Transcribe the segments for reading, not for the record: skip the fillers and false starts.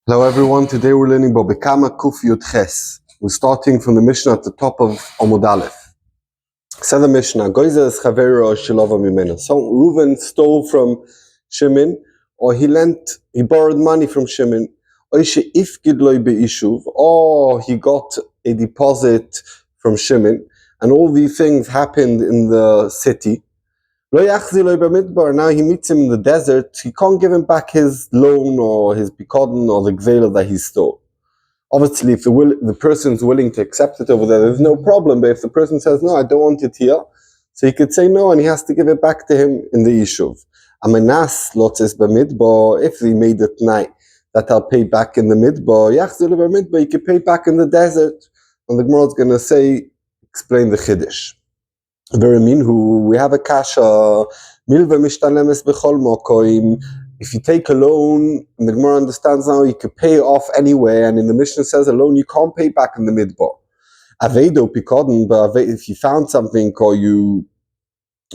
Hello everyone, today we're learning about Bekama Kuf Yud Ches. We're starting from the Mishnah at the top of Amud Aleph. Said the Mishnah, Goiza es Chavero Shilova Mimena. So Reuven stole from Shimon, or he borrowed money from Shimon, or he got a deposit from Shimon, and all these things happened in the city. Now he meets him in the desert. He can't give him back his loan or his bikodon or the gzela that he stole. Obviously, if the person's willing to accept it over there's no problem. But if the person says, no, I don't want it here, so he could say no, and he has to give it back to him in the Yishuv. Amenas lotzes b'midbar, if he made it night, that I'll pay back in the midbar. Yachzil b'midbar, you could pay back in the desert. And the Gemara is going to explain the Chiddush. We have a kasha. If you take a loan, and the Gemara understands now, you can pay off anywhere, and in the Mishnah says a loan you can't pay back in the midbar. Avedo pikodon, but if you found something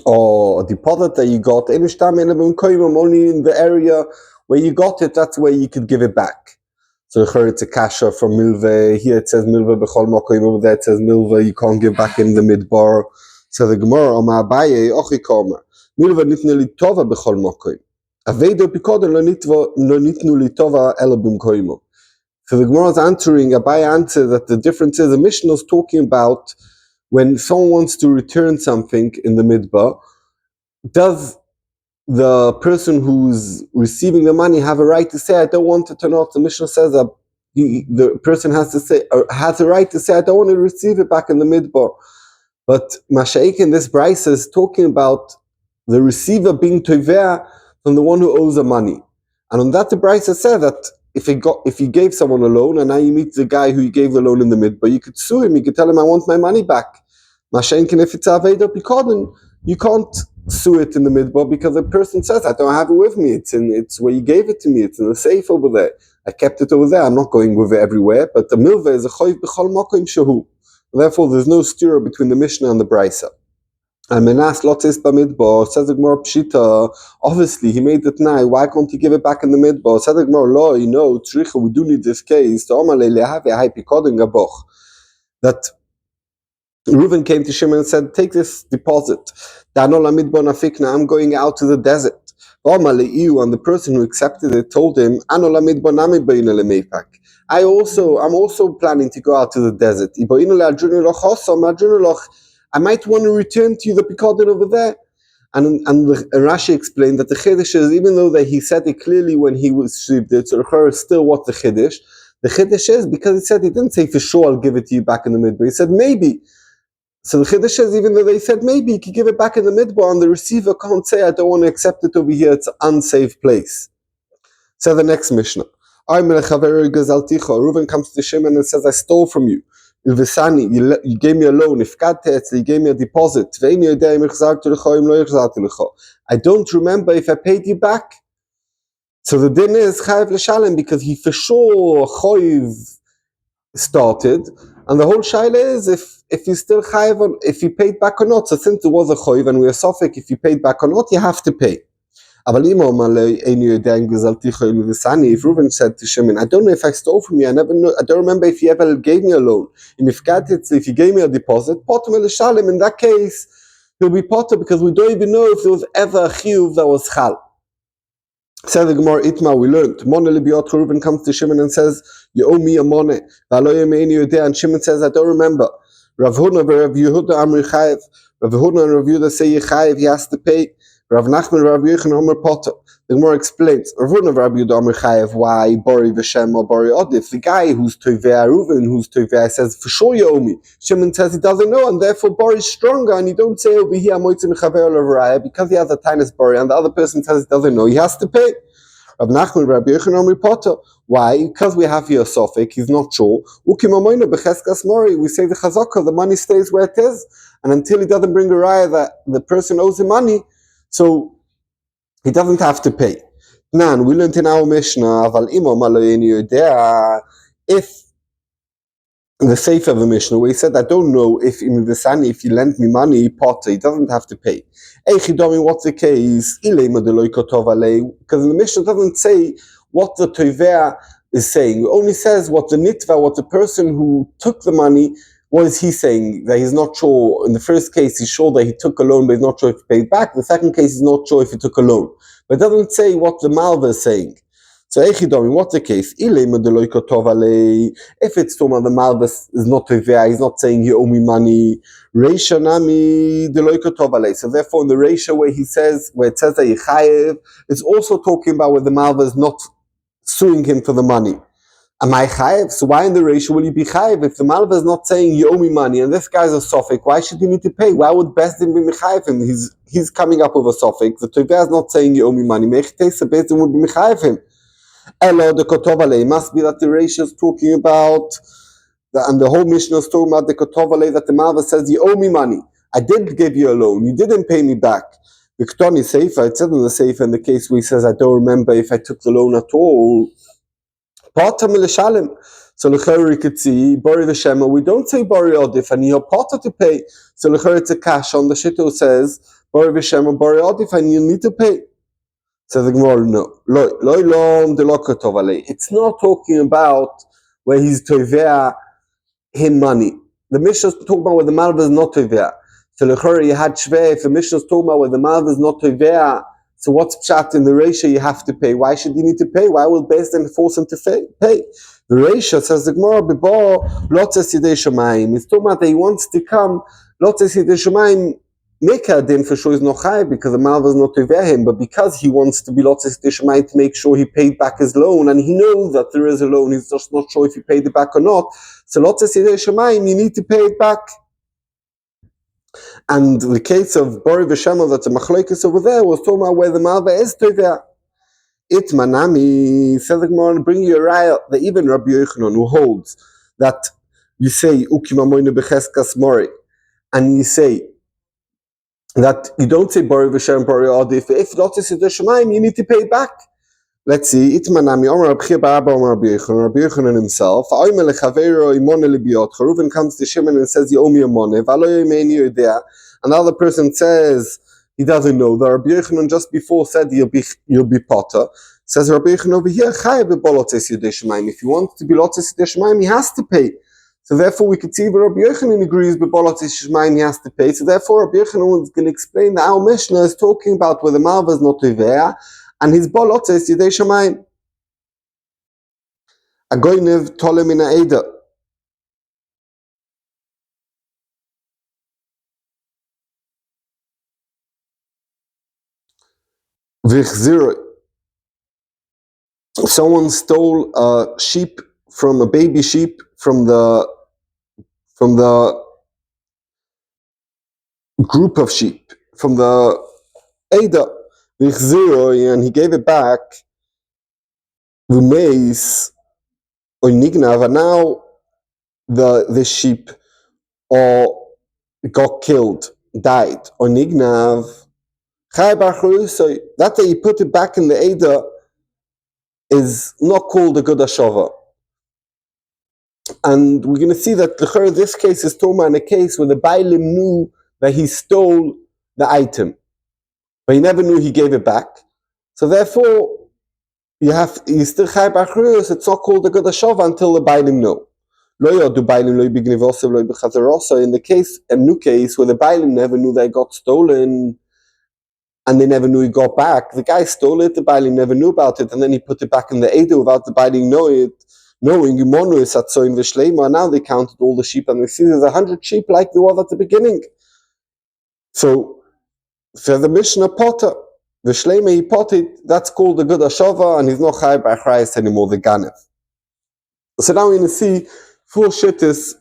or a deposit that you got, only in the area where you got it, that's where you could give it back. So it's a kasha from milve. Here it says milve b'chol mokoim, over there it says milve, you can't give back in the midbar. So the Gemara, Oma Abaye, Ochi Komer, Milva nitnu li tova b'chol mokoim. Avedo pikodon lo nitnu li tova ela b'mkoimo. So the Gemara is answering, Abaye answers that the difference is, the Mishnah is talking about when someone wants to return something in the midbar, does the person who's receiving the money have a right to say, I don't want it or not? The Mishnah says that the person has a right to say, I don't want to receive it back in the midbar. But Mashaik in this brisa is talking about the receiver being tovea from the one who owes the money. And on that the brisa said that if he gave someone a loan and now you meet the guy who you gave the loan in the midbar, you could sue him, you could tell him, I want my money back. Mashaik, if it's aveda pikodon, you can't sue it in the midbar because the person says, I don't have it with me, it's where you gave it to me, it's in the safe over there. I kept it over there, I'm not going with it everywhere, but the milva is a choiv b'chol mokim shehu. Therefore, there's no stir between the Mishnah and the Brisa. And Menas lotzes b'midbar, says the Gemara pshita, obviously he made it now, why can't he give it back in the midbar? Says the Gemara, lo, tzricha, we do need this case, that Reuven came to Shimon and said, take this deposit, I'm going out to the desert. And the person who accepted it told him, I'm also planning to go out to the desert. I might want to return to you the pikodon over there. And Rashi explained that the Chiddush is, even though that he said it clearly when he was received it, so still what's the Chiddush? The Chiddush is, because he said, he didn't say for sure I'll give it to you back in the midbar. He said maybe. So the Chiddush is, even though they said maybe, you could give it back in the midbar, and the receiver can't say, I don't want to accept it over here, it's an unsafe place. So the next Mishnah. Reuven comes to Shimon and says, I stole from you. You gave me a loan. You gave me a deposit. I don't remember if I paid you back. So the din is chayiv l'shalem, because he for sure chayiv started, and the whole shaila is if you still chayiv, if you paid back or not. So since there was a chayiv and we are sofek, if you paid back or not, you have to pay. If Reuven said to Shimon, I don't know if I stole from you, I don't remember if you ever gave me a loan. If you gave me a deposit, in that case, he'll be potter, because we don't even know if there was ever a chiyuv that was chal. Said the Gemara Itma, we learned. Reuven comes to Shimon and says, you owe me a money. And Shimon says, I don't remember. Rav Huna and Rav Yehuda say Yechayev, he has to pay. Rav Nachman, Rav Yechon, Omer Potter. The Gemara explains, Rav Huna, Rav Yehuda, Omer Chayev, why Bori V'Shem or Bori Odif? The guy who's Tovea, Reuven, who's Tovea, says, for sure you owe me. Shimon says he doesn't know, and therefore Bori is stronger, and you don't say over here, Moitzim Chaver Levaraya, because he has a tiniest Bori, and the other person says he doesn't know, he has to pay. Rav Nachman, Rav Yechon, Omer Potter. Why? Because we have here a Sofik, he's not sure. Ukim Amoina, Becheskas Mori, we say the Chazaka, the money stays where it is, and until he doesn't bring a raya that the person owes him money, so he doesn't have to pay. Now, we learned in our Mishnah, if the Sefer of the Mishnah, where he said, I don't know if you lend me money, Potter, he doesn't have to pay. What's the case? Because the Mishnah doesn't say what the Tovea is saying. It only says what the nitva, what the person who took the money, what is he saying? That he's not sure. In the first case, he's sure that he took a loan, but he's not sure if he paid back. The second case, he's not sure if he took a loan. But it doesn't say what the malva is saying. So, what's the case? If it's Toma, the malva is not there, he's not saying you owe me money. So therefore, in the ratio where it says that Yechayev, it's also talking about where the malva is not suing him for the money. Am I chayev? So why in the ratio will you be chayev? If the malva is not saying you owe me money and this guy's a sofik, why should he need to pay? Why would Bezdin be mechayev him? He's coming up with a sofik. The toveh is not saying you owe me money. Mechitesa Bezdin would be mechayev him. Elo the kotovale. It must be that the ratio is talking about, and the whole mission is talking about the kotovale, that the malva says you owe me money. I did give you a loan. You didn't pay me back. The Ktoni Seifa, it said in the Seifa in the case where he says, I don't remember if I took the loan at all. So l'chayr could see Bari v'Shema. We don't say Bari Odif and you have Pata to pay. So l'chayr it's a cash on the Shitto says Bari v'Shema Bari Odif and you need to pay. Says the Gemara, no. It's not talking about where he's tovea him money. The Mishnah is talking about where the malva is not tovea. So l'chayr you had shveh. If the Mishnah is talking about where the malva is not tovea, so what's pshat in the ratio you have to pay? Why should you need to pay? Why will Beis Din force him to pay? The ratio says the Gemara, B'bo lotzes yidei shamayim. It's talking about that he wants to come, lotzes yidei shamayim, make a din for sure he's not high because the malva is not over him, but because he wants to be lotzes yidei shamayim to make sure he paid back his loan, and he knows that there is a loan, he's just not sure if he paid it back or not. So lotzes yidei shamayim, you need to pay it back. And the case of Bari v'Shema, that's a machlokes over there, was talking about where the malva is tovea. It manami says the Gemara, bring you a raya that even Rabbi Yochanan, who holds that you say ukimamoyne becheskas mori, and you say that you don't say Bari v'Shema Bari Odif. If not is the Shemaim, you need to pay back. Let's see. It manami Omer Rabbi Barabba Omer Rabbi Yochanan. Rabbi Yochanan himself. Oimer lechaveiro imone lebiot. Reuven comes to Shimon and says, "You owe me a money." V'alo yomeini yodea. Another person says he doesn't know. The Rabbi Yochanan just before said you'll be potter. Says Rabbi Yochanan over here, chayev b'bolotes yodei shemaim. If you want to be lotes yodei shemaim, he has to pay. So therefore, we could see that Rabbi Yochanan agrees b'bolotes shemaim, he has to pay. So therefore, Rabbi Yochanan was going to explain that our Mishnah is talking about where the malva is not tovea and his bolotes yodei shemaim. Agoynev tolem in ha'eda. Someone stole a sheep from a baby sheep from the group of sheep, from the Eda, and he gave it back. V'meis or nignav, and now the sheep got killed, died, or nignav. That day he put it back in the Eda is not called a good ashava. And we're going to see that this case is Toma in a case where the Bailim knew that he stole the item, but he never knew he gave it back. So therefore, you still chai b'achrus. It's not called a good ashava until the Bailim know. In the case, a new case where the Bailim never knew they got stolen, and they never knew he got back. The guy stole it, the Bailim never knew about it, and then he put it back in the Edo without the Bailim knowing. Now they counted all the sheep, and they see there's 100 sheep like there was at the beginning. So, for the Mishnah Potter, the Shleima he potted, that's called the good Ashava, and he's not Chai B'Achrayis anymore, the Ganev. So now we're going to see 4 shittas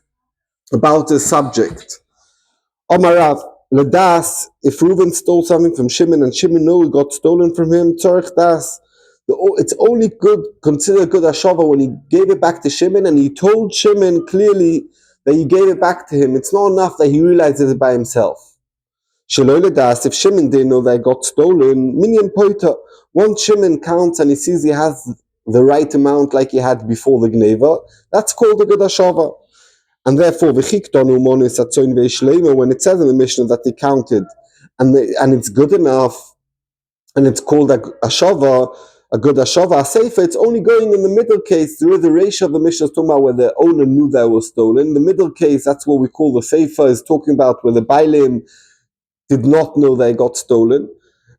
about this subject. Omarav, Ladas, if Reuven stole something from Shimon and Shimon knew it got stolen from him, Tzorich Das, it's only good, considered good Ashava when he gave it back to Shimon and he told Shimon clearly that he gave it back to him. It's not enough that he realizes it by himself. Shaloi Ladas, if Shimon didn't know that it got stolen, Minyan Poita, once Shimon counts and he sees he has the right amount like he had before the Gneva, that's called a good Ashava. And therefore, when it says in the Mishnah that they counted, and it's good enough, and it's called a Ashava, a good hashava seifa, it's only going in the middle case. There is a ratio of the Mishnah talking about where the owner knew that it was stolen. The middle case, that's what we call the seifa, is talking about where the bailim did not know they got stolen.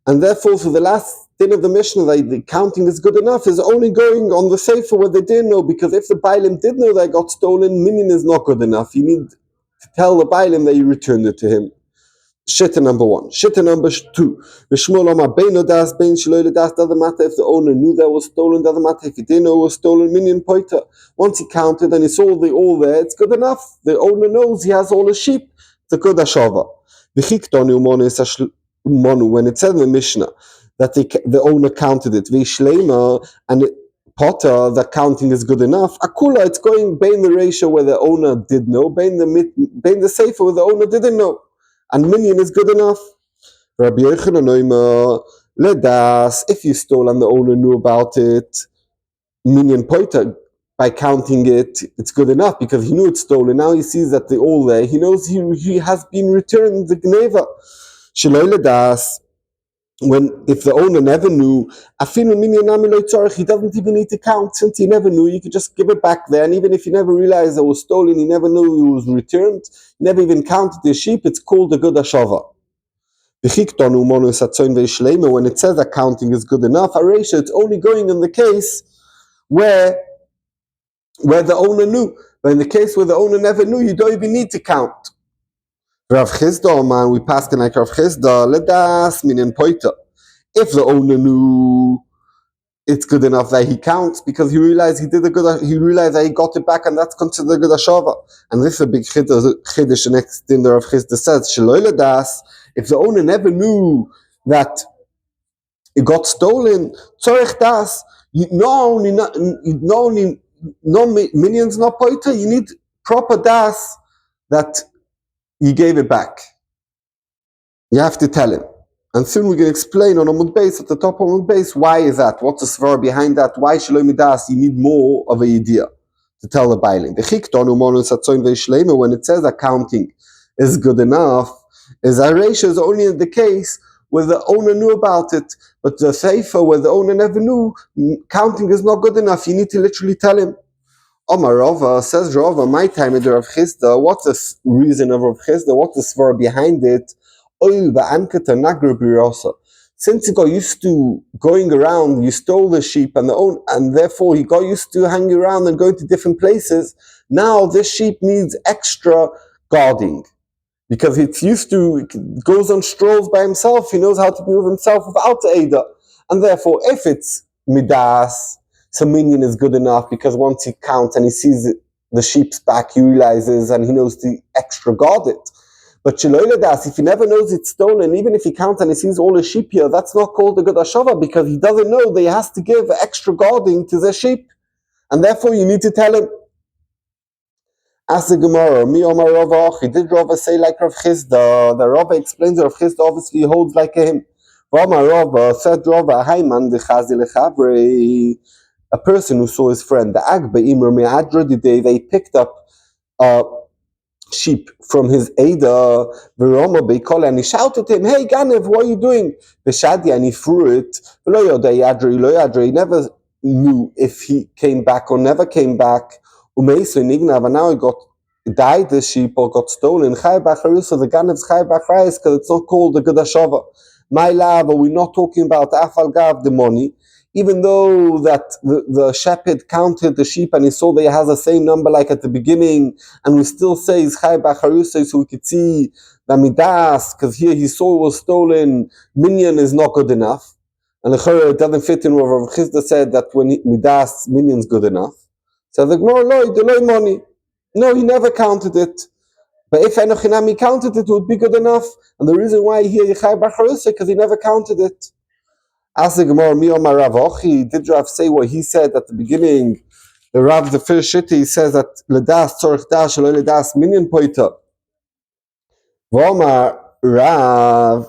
And therefore, for the last din of the Mishnah, the counting is good enough, is only going on the seifa where they didn't know, because if the bailim did know they got stolen, minyan is not good enough. You need to tell the bailim that you returned it to him. Shitta number 1. Shitta number 2. V'shmuel amar beino das, bein shelo das, doesn't matter if the owner knew that was stolen, doesn't matter if he didn't know it was stolen, minyan poita. Once he counted and he saw the all there, it's good enough. The owner knows he has all the sheep. It's a good hashava. V'chiktoni umonu is monu, when it says in the Mishnah that the owner counted it, v'ishleima, and Potter, that counting is good enough. Akula, it's going bein the ratio where the owner did know, bein the seifa where the owner didn't know. And minyan is good enough. Rabbi Yochanan Oimer, ledas, if you stole and the owner knew about it, minyan poita, by counting it, it's good enough because he knew it's stolen. Now he sees that they're all there. He knows he has been returned the gneva. Shaloi ledas, if the owner never knew, he doesn't even need to count. Since he never knew, you could just give it back there. And even if he never realized it was stolen, he never knew it was returned, he never even counted the sheep, it's called a good hashava. When it says that counting is good enough, Aresha, it's only going in the case where the owner knew. But in the case where the owner never knew, you don't even need to count. Rav Chizda, man, we passed in like Rav Chizda, ledas minin poita. If the owner knew, it's good enough that he counts because he realized he realized that he got it back, and that's considered a good hashava. And this is a big chiddush. The next thing the Rav Chizda says, sheloi ledas, if the owner never knew that it got stolen, tzorich das, no minions, not poita, you need proper das that he gave it back. You have to tell him. And soon we can explain on Amud Beis, at the top of Amud Beis, why is that? What's the svara behind that? Why Shalom Midas? You need more of a idea to tell the bailing. When it says that counting is good enough, is Aresha is only in the case where the owner knew about it. But the seifa, where the owner never knew, counting is not good enough. You need to literally tell him. Omar Rava, says Rava, my time in the Rav Chizda, what's the reason of Rav Chizda? What's the svara behind it? Since he got used to going around, you stole the sheep, and therefore he got used to hanging around and going to different places. Now this sheep needs extra guarding because it goes on strolls by himself. He knows how to be with himself without the Eidah, and therefore if it's midas, so minyan is good enough because once he counts and he sees the sheep's back, he realizes and he knows to extra guard it. But if he never knows it's stolen, even if he counts and he sees all the sheep here, that's not called a good hashava because he doesn't know that he has to give extra guarding to the sheep. And therefore you need to tell him. Ask the Gemara, mi Omar Rava, did Rava say like Rav Chizda? The Rava explains that Rav Chizda obviously holds like him. Omar Rava, said Rava, Hayman dechazi lechavrei, a person who saw his friend, the Agba Imr Me'adra, the day they picked up sheep from his Eidah, Veroma Beikola, and he shouted to him, hey Ganev, what are you doing? Veshadi, and he threw it. He never knew if he came back or never came back. Umeisu Nignav, and now he died the sheep or got stolen. Chai Bacharusa, the Ganev's Chai Bachrais, because it's not called a good hashava. My love, are we not talking about Afal Gav, the money? Even though that the shepherd counted the sheep and he saw that he has the same number like at the beginning, and we still say it's Chai Bacharusay, so we could see the Midas, because here he saw it was stolen, minyan is not good enough. And it doesn't fit in what Rav Chizda said that when Midas, minyan's good enough. So the Gemara, no money. No, he never counted it. But if Enochinami counted it, it would be good enough. And the reason why here Chai Bacharusay, because he never counted it. Ask the Gemara, mi Omar Rav Ochi, did Rav say what he said at the beginning? The Rav, the first shitty, he says that ledas tzorich das shelo ledas minyan poita. V'omar Rav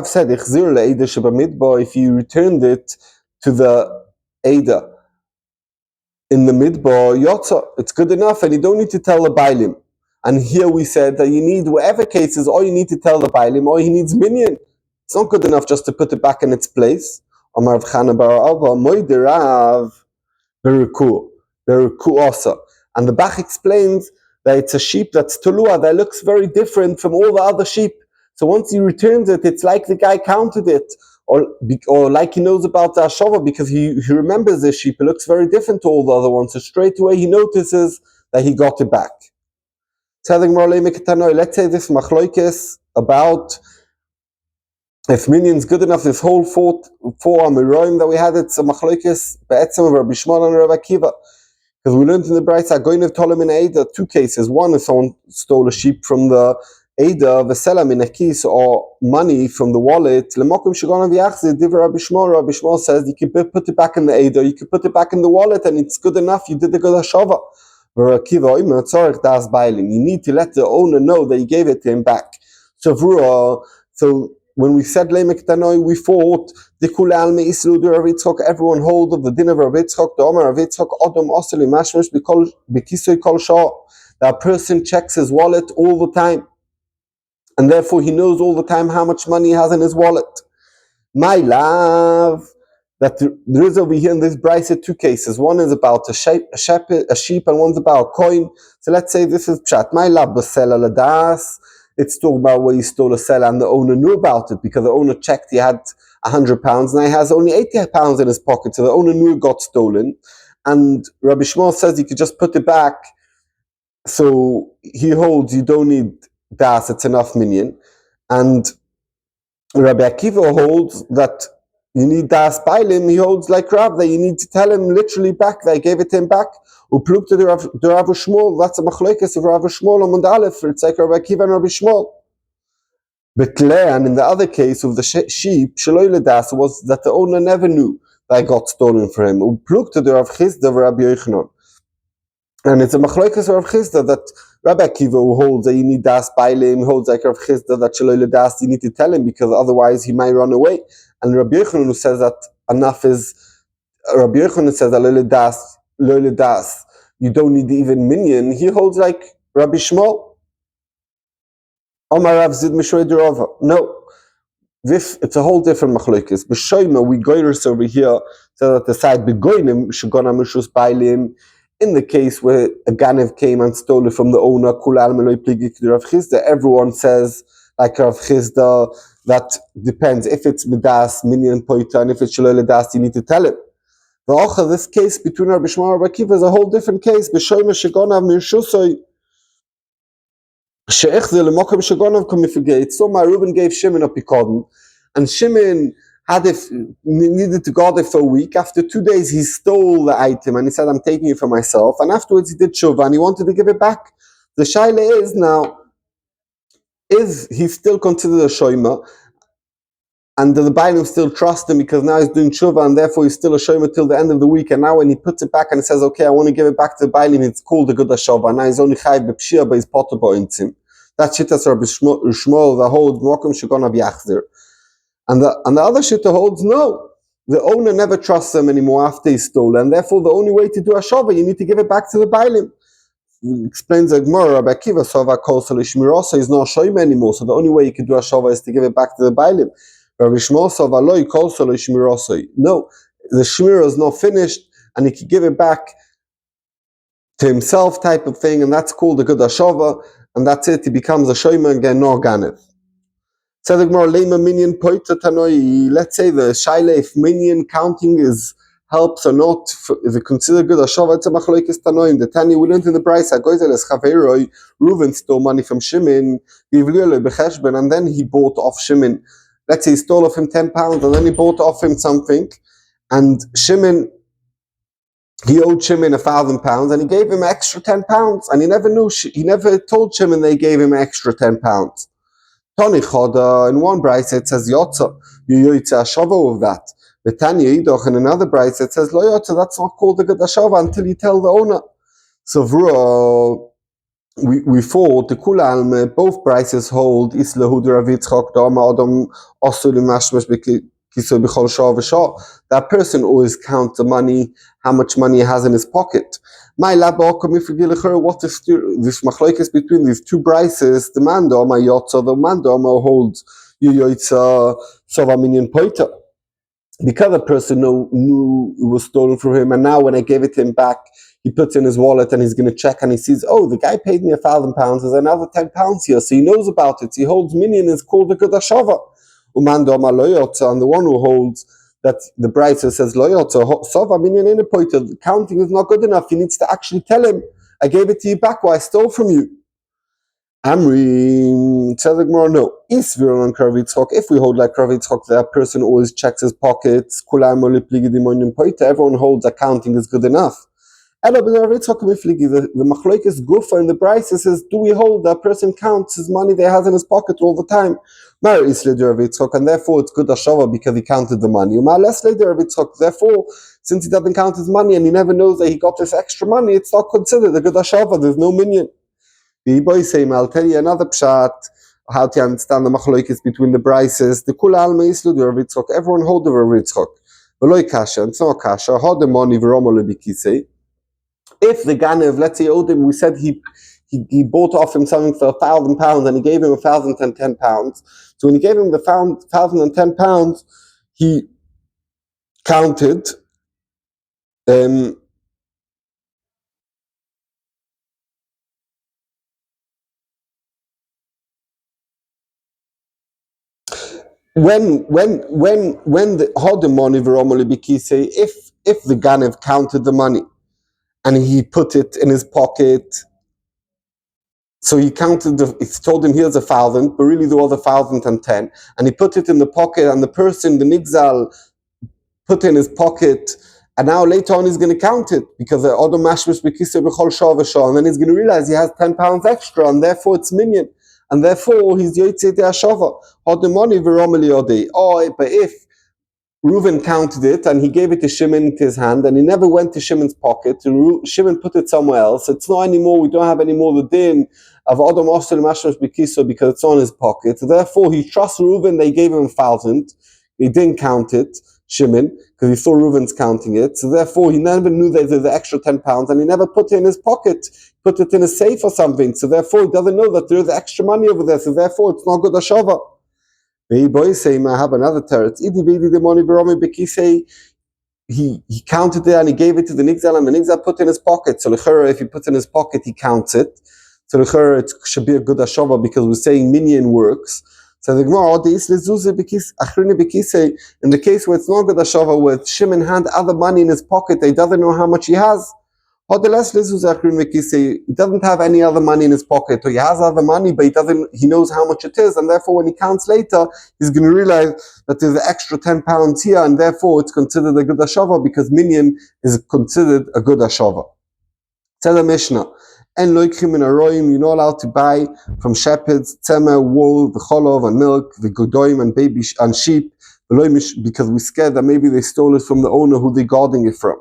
said ichzir le'eda shebamidbar, if you returned it to the Eidah in the midbar yotza, it's good enough, and you don't need to tell the bailim. And here we said that you need, whatever cases, all you need to tell the bailim, or he needs minyan. It's not good enough just to put it back in its place. Amar Rav Chana bar Abba, Moide Rav, Beruku also. And the Bach explains that it's a sheep that's Tulua that looks very different from all the other sheep. So once he returns it, it's like the guy counted it, or like he knows about the Ashova because he remembers this sheep. It looks very different to all the other ones. So straight away he notices that he got it back. Let's say this machloikes about if minyan's good enough, this whole four Amiroim that we had, it's a machloikes be'etzem of Rabbi Shmuel and Rabbi Akiva. Because we learned in the Brisa, going of Tolim in Eida, two cases. One is someone stole a sheep from the Eida, Veselam in a keys, or money from the wallet. Lemokim Shagon of Yachzid, Div Rabbi Shmuel. Rabbi Shmuel says you can put it back in the Eida, you can put it back in the wallet, and it's good enough. You did the good hashava. You need to let the owner know that you gave it to him back. So when we said Leimek Tanoi, we thought the Kulal Me Islu de Rav Yitzchok, everyone hold of the din of Rav Yitzchok, the Omer Rav Yitzchok, Odom Oseli Mashmash Bikisoi Kol Shah. That person checks his wallet all the time, and therefore he knows all the time how much money he has in his wallet. My love, that there is over here in this brisa two cases. One is about a sheep, and one's about a coin. So let's say this is Pshat. My love, Basela Ladas. It's talking about where he stole a seller and the owner knew about it because the owner checked he had £100 and he has only £80 in his pocket. So the owner knew it got stolen. And Rabbi Shmuel says you could just put it back. So he holds you don't need das, it's enough minyan. And Rabbi Akiva holds that you need das bailim. He holds like Rav that you need to tell him literally back that I gave it to him back. Upluk to the Rav Shmuel, that's a machlokes of Rav Shmuel Amud Aleph. It's like Rabbi Akiva and Rabbi Shmuel. And in the other case of the sheep, Shaloi Ledas, was that the owner never knew that it got stolen from him. Upluk to the Rav Chizda of Rabbi Yochanan. And it's a machlokes of Rav Chizda that Rabbi Akiva who holds that you need das bailim, holds like Rav Chizda that Shaloi Ledas, you need to tell him because otherwise he might run away. And Rabbi Yochanan who says that enough is, Rabbi Yochanan says that Loile das, you don't need even minyan. He holds like Rabbi Shmuel. Omar Rav Zid Mishoy Derova. No, it's a whole different machlokes. B'shoyma we goyrus over here so that the side begoinim shugona mishus bailim. In the case where a ganev came and stole it from the owner, kulal meloi pligik Rav Chizda. Everyone says like Rav Chizda that depends if it's midas minyan poita and if it's shaloi das you need to tell him. This case between Rabbi Shmuel and Rabbi Akiva is a whole different case. B'shoyma shegonav mirshusoi she'echze lemokem shegonav komifugeit. So my Reuben gave Shimon a pikadon, and Shimon needed to guard it for a week. After 2 days, he stole the item and he said, "I'm taking it for myself." And afterwards, he did tshuva and he wanted to give it back. The shaila is now: is he still considered a shoyma? And the Bainim still trust him because now he's doing tshuva and therefore he's still a shoyma till the end of the week. And now when he puts it back and he says, "Okay, I want to give it back to the Bainim," it's called a good hashava. Now he's only chayiv b'pshia, but he's potter b'ointzim. That shittas Rabbi Shmuel that holds mokum shegona b'yachzir. And the other shitta holds no. The owner never trusts him anymore after he's stolen, and therefore the only way to do hashava, you need to give it back to the Bailim. Explains the Gemara, Rabbi Akiva Sova Kol Salishmirosa is not shoyma anymore, so the only way you can do hashava is to give it back to the Bailim. Rabbi Shmuel Sova Loi Kol Salishmirosa. No, the shmira is not finished, and he can give it back to himself, type of thing, and that's called a good hashava, and that's it. He becomes a shoyma again, no ganev. Let's say the shaila if minyan counting helps or not, is it considered good hashava? It's a machlokes tanoim. The Tanya we learned in the Brisa, Reuven stole money from Shimon, and then he bought off Shimon. Let's say he stole off him £10, and then he bought off him something, and Shimon, he owed Shimon £1,000, and he gave him extra £10, and he never knew. He never told Shimon they gave him extra £10. Tony Choda, in one brayse it says Yotza, you yoytze hashava of that. But Tanya Yidoch, in another brayse it says Lo Yotza, that's not called a good hashava until you tell the owner. So we thought the Kula Alme, both brayses hold Islahu de Rav Yitzchok Dama Adam Osul Mashmash Kiso B'chol Shah V'Shah. That person always counts the money, how much money he has in his pocket. My labo come if what is this machlokes between these two brises? The mando my yotza, the mando holds yoytza sova minyan poita. because a person knew it was stolen from him, and now when I gave it to him back, he puts in his wallet and he's going to check and he sees, oh, the guy paid me £1,000, there's another £10 here, so he knows about it. He holds minyan, it's called a Gudashava. And the one who holds that the Brisa says, counting is not good enough, he needs to actually tell him, I gave it to you back, I stole from you. Amri, says the Gemara, no. If we hold like Rav Yitzchok, that person always checks his pockets. Everyone holds accounting is good enough. The Machlokes Gufa in the Brisa says, do we hold that person counts his money that he has in his pocket all the time? And therefore it's good Ashava because he counted the money. Therefore, since he doesn't count his money and he never knows that he got this extra money, it's not considered a good Ashava. There's no minyan. I'll tell you another pshat, how to understand the machlokes between the brises. The kula alma islu the Rav Yitzchok. Everyone hold the Rav Yitzchok. V'loi kasha, it's not kasha. Had the money v'romo lebikisei. If the ganev, let's say, owed him, we said he bought off him something for £1,000 and he gave him £1,010. So when he gave him the £1,010, he counted. When the hodemoni v'romoli bikise, if the ganev counted the money and he put it in his pocket, so he counted he told him here's 1,000, but really there was 1,010, and he put it in the pocket, and the person, the nigzal, put it in his pocket, and now later on he's going to count it because the odom mashmish bikise b'chol shah v'shah, and then he's going to realize he has £10 extra, and therefore it's minyan. And therefore, he's Yotzei De'ashava. Hodemoni v'romeli odei. Oh, but if Reuven counted it and he gave it to Shimon into his hand and he never went to Shimon's pocket, and Shimon put it somewhere else, it's not anymore, we don't have any more the din of Odom Osel Mashmash Bekiso because it's on his pocket. So therefore, he trusts Reuven, they gave him 1,000. He didn't count it, Shimon, because he saw Reuven's counting it. So therefore, he never knew that there's the extra £10 and he never put it in his pocket, put it in a safe or something. So therefore, he doesn't know that there's extra money over there. So therefore, it's not good Ashava. I have another teretz. He counted it and he gave it to the nigzal and the nigzal put it in his pocket. So if he puts it in his pocket, he counts it. So it should be a good Ashava because we're saying minyan works. So the Gemara, in the case where it's not good Ashava, where Shimon had other money in his pocket, he doesn't know how much he has. He doesn't have any other money in his pocket, or he has other money, but he knows how much it is, and therefore when he counts later, he's going to realize that there's an extra £10 here, and therefore it's considered a good Ashava, because minyan is considered a good Ashava. Tell the Mishnah, and loikim in aroim, you're not allowed to buy from shepherds, tzemah, wool, the cholov, and milk, the godoim, and baby and sheep, because we're scared that maybe they stole it from the owner who they're guarding it from.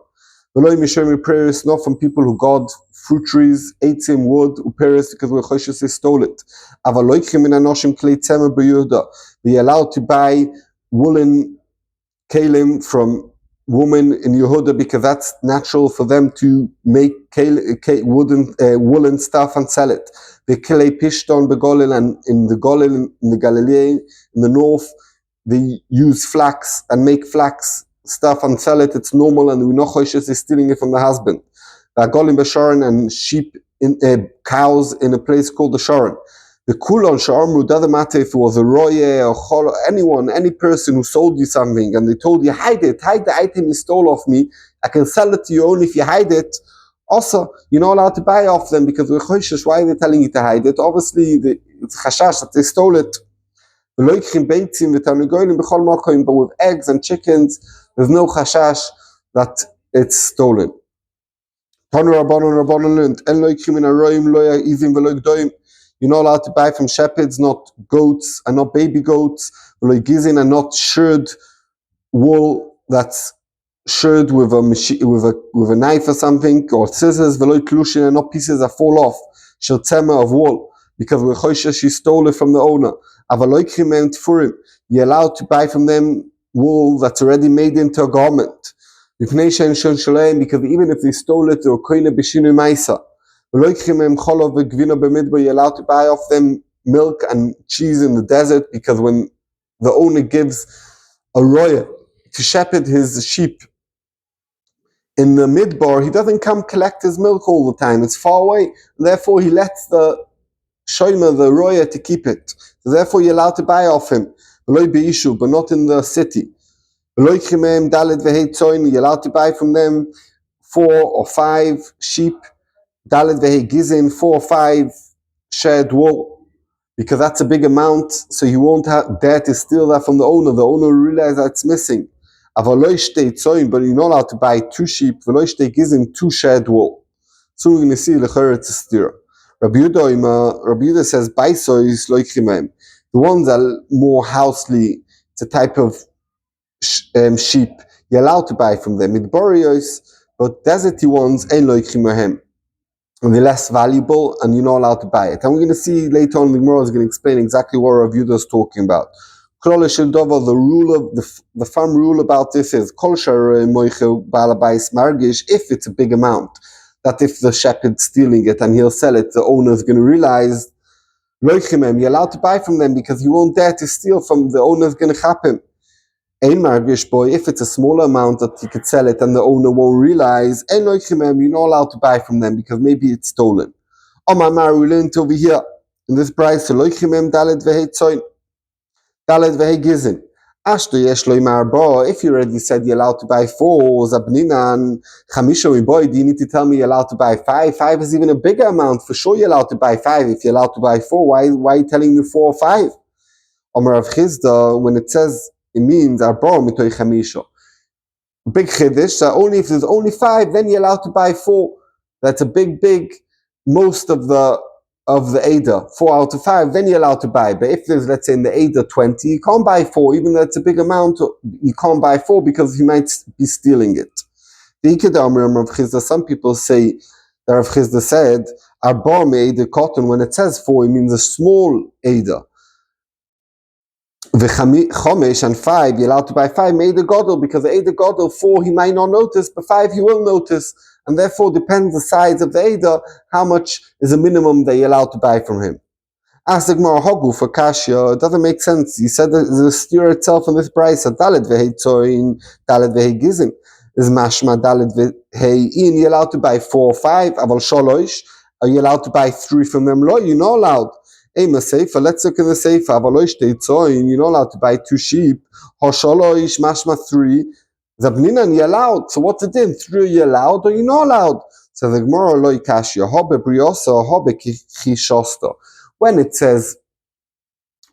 Prayers, not from people who guard fruit trees, ate some wood, uperis, because we're choshes they stole it. They're allowed to buy woolen kalim from women in Yehuda because that's natural for them to make woolen stuff and sell it. They kill a pishton begolil, and in the Golil, in the Galilee, in the north, they use flax and make flax stuff and sell it. It's normal, and we know Choshes is stealing it from the husband. Golim b'sharon, and sheep, cows in a place called the Sharon. The kulon sharmu, doesn't matter if it was a roye or chol, anyone, any person who sold you something and they told you hide the item you stole off me. I can sell it to you only if you hide it. Also, you're not allowed to buy off them because we're Choshes. Why are they telling you to hide it? Obviously, it's chashash that they stole it. But with eggs and chickens, there's no chashash that it's stolen. You're not allowed to buy from shepherds, not goats and not baby goats, and not shirred wool that's shirred with a knife or something, or scissors, and not pieces that fall off, of wool, because we're choshesh she stole it from the owner. You're allowed to buy from them wool that's already made into a garment. Because even if they stole it, or you're allowed to buy off them milk and cheese in the desert, because when the owner gives a roya to shepherd his sheep in the midbar, he doesn't come collect his milk all the time. It's far away. Therefore, he lets the shoyma, the roya, to keep it. So therefore, you're allowed to buy off him. But not in the city. You're allowed to buy from them 4 or 5 sheep. Dalet vehe gizin, 4 or 5 shared wool, because that's a big amount, so you won't dare to steal that from the owner. The owner will realize that it's missing. But you're not allowed to buy 2 sheep, gizin, 2 shared wool. So we're going to see l'chor it's a steer. Rabbi Yehuda says, the ones that are more housely, it's a type of sheep, you're allowed to buy from them. But deserty ones, ein loichim mahem. And they're less valuable, and you're not allowed to buy it. And we're going to see later on, the Gemara is going to explain exactly what Rav Yehuda is talking about. The rule of the firm rule about this is if it's a big amount, that if the shepherd's stealing it and he'll sell it, the owner is going to realize you're allowed to buy from them because you won't dare to steal from the owner is going to chap him. If it's a smaller amount that you could sell it and the owner won't realize, you're not allowed to buy from them because maybe it's stolen. We learned over here in this price, if you already said you're allowed to buy 4, do you need to tell me you're allowed to buy 5? 5 is even a bigger amount. For sure you're allowed to buy 5. If you're allowed to buy 4, why are you telling me 4 or 5? When it says, it means arbor mitoy chamisha. Big chiddush. So only if there's only 5, then you're allowed to buy 4. That's a big most of the Eidah. 4 out of 5, then you're allowed to buy. But if there's, let's say, in the Eidah 20, you can't buy 4, even though it's a big amount. You can't buy 4 because he might be stealing it. Some people say that Rav Chizda said arbor me'Eidah cotton. When it says 4, it means a small Eidah. The Chomesh and 5, you're allowed to buy 5 Eidah Godel, because the Eidah Godel 4 he might not notice, but 5 he will notice, and therefore depends the size of the Eidah, how much is the minimum that you're allowed to buy from him. Ask the Gemara Hogu for Kashya, it doesn't make sense. You said that the steer itself in this price, Dalet vehe tzoin, Dalet vehe gizin, is mashma Dalet vehe in, you're allowed to buy 4 or 5, aval sholosh, are you allowed to buy 3 from them? No, you're not allowed. Let's look at the Seifa. You're not allowed to buy 2 sheep. Hosholoish mashma 3. Zabninan, you're allowed. So what's it in? 3 you're allowed or you're not allowed? So the Gemara loy kashya. Hobe briosa, hobe chishosta. When it says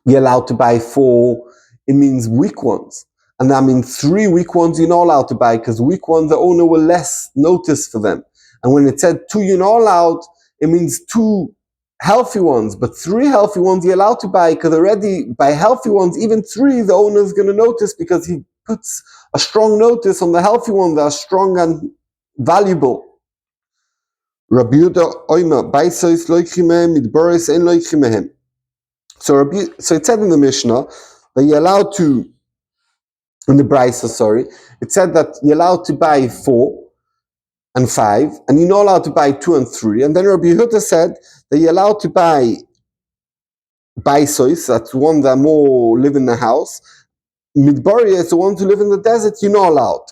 you're allowed to buy 4, it means weak ones. And that means 3 weak ones you're not allowed to buy, because weak ones the owner will less notice for them. And when it said 2 you're not allowed, it means 2 healthy ones, but 3 healthy ones you're allowed to buy, because already by healthy ones, even 3 the owner is going to notice, because he puts a strong notice on the healthy ones that are strong and valuable. Rabbi Yehuda oima baisos loichimehem midboris ein loichimehem. So it said in the Mishnah that you're allowed to, in the Brisa, it said that you're allowed to buy 4 and 5, and you're not allowed to buy 2 and 3. And then Rabbi Yehuda said that you're allowed to buy baisos, that's one that more live in the house. Midbari is the ones who live in the desert, you're not allowed.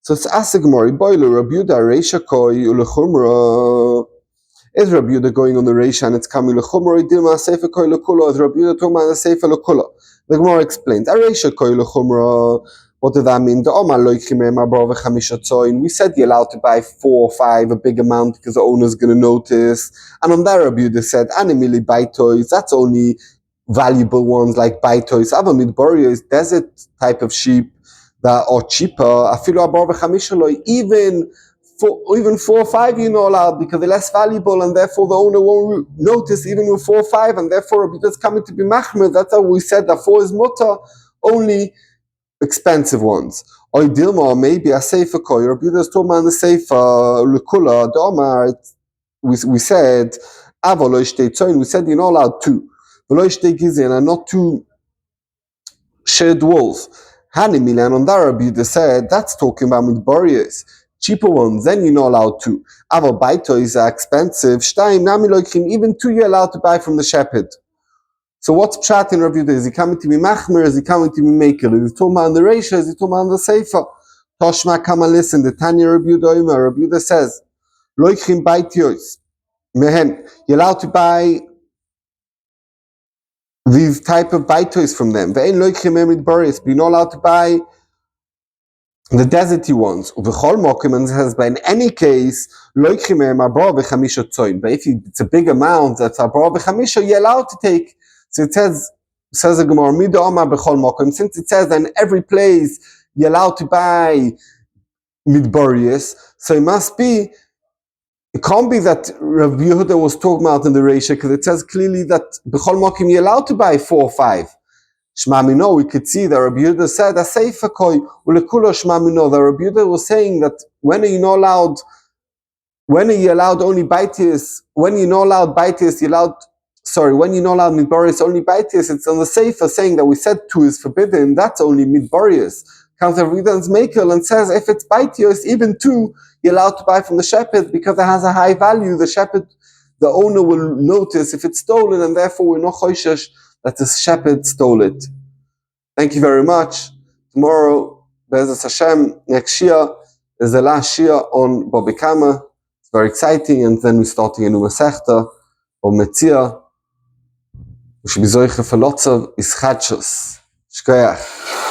So it's Asigmori, Boiler, Rabbi Yehuda, Reisha Koi, Ulechumra. Is Rabbi Yehuda going on the Reisha and it's coming Ulechumra, Dilma Sefer Koi Lekula, is Rabbi Yehuda talking about the Sefer Lekula. The Gemara explains, Reisha Koi Ulechumra. What does that mean? We said you're allowed to buy 4 or 5, a big amount, because the owner's going to notice. And on that, Rabbi Yehuda said, Animili baitos, that's only valuable ones like baitos. Avamidborio is desert type of sheep that are cheaper. Even 4 or 5 you're not allowed, because they're less valuable, and therefore the owner won't notice even with 4 or 5, and therefore Rabbi Yehuda's coming to be machmer. That's how we said that 4 is mutter, only expensive ones. Or Dilma, or maybe a Sefer Koi, Rabbi Yehuda's talking about the Sefer Lekula, Domar, we said, Avalo Ishtei Tzoin, we said you're not allowed 2. V'lo Ishtei Gizin, and not 2 shared walls. Hanimile, and on that Rabbi Yehuda said, that's talking about Midbarios, cheaper ones, then you're not allowed 2. Aval Baitos are expensive, Shtaim, Nami Loikim, even 2 you're allowed to buy from the shepherd. So what's pshat in Rabbi Yehuda? Is he coming to be machmer? Is he coming to be maker? Is he talking about the reisha? Is he talking about the seifa? Toshma, come and listen. The Tanya Rabbi Yehuda, Rabbi Yehuda says, loichim baitiyos mehen. You're allowed to buy these type of baitiyos from them. Ve'en loichim emid boris. You're not allowed to buy the deserty ones. Uvechol mokim, and says, but in any case, loichim em arbor v'chamisha tzoyin. But if it's a big amount, that's arbor v'chamisha, you're allowed to take. So it says the Gemara, Mida Omar b'chol mokim. Since it says that in every place you're allowed to buy midbarius, so it must be. It can't be that Rabbi Yehuda was talking about in the Reisha, because it says clearly that b'chol mokim you're allowed to buy 4 or 5. Shema mino, we could see that Rabbi Yehuda said, "Aseifa koi ulekulo shema mino." That Rabbi Yehuda was saying that when are you allowed only baitius? When you're not allowed baitius, when you're not allowed midbarius, only baitius. It's on the seifa saying that we said 2 is forbidden. That's only midbarius. Comes Rabbi Yehuda's makel and says if it's baitius, even 2, you're allowed to buy from the shepherd because it has a high value. The shepherd, the owner will notice if it's stolen, and therefore we're not choishesh that the shepherd stole it. Thank you very much. Tomorrow, Be'ezus Hashem, next Shia is the last Shia on Baba Kama. It's very exciting, and then we're starting a new Masechta on Metzia. We should be zoiche for lots of ischadshus. Shkoyach.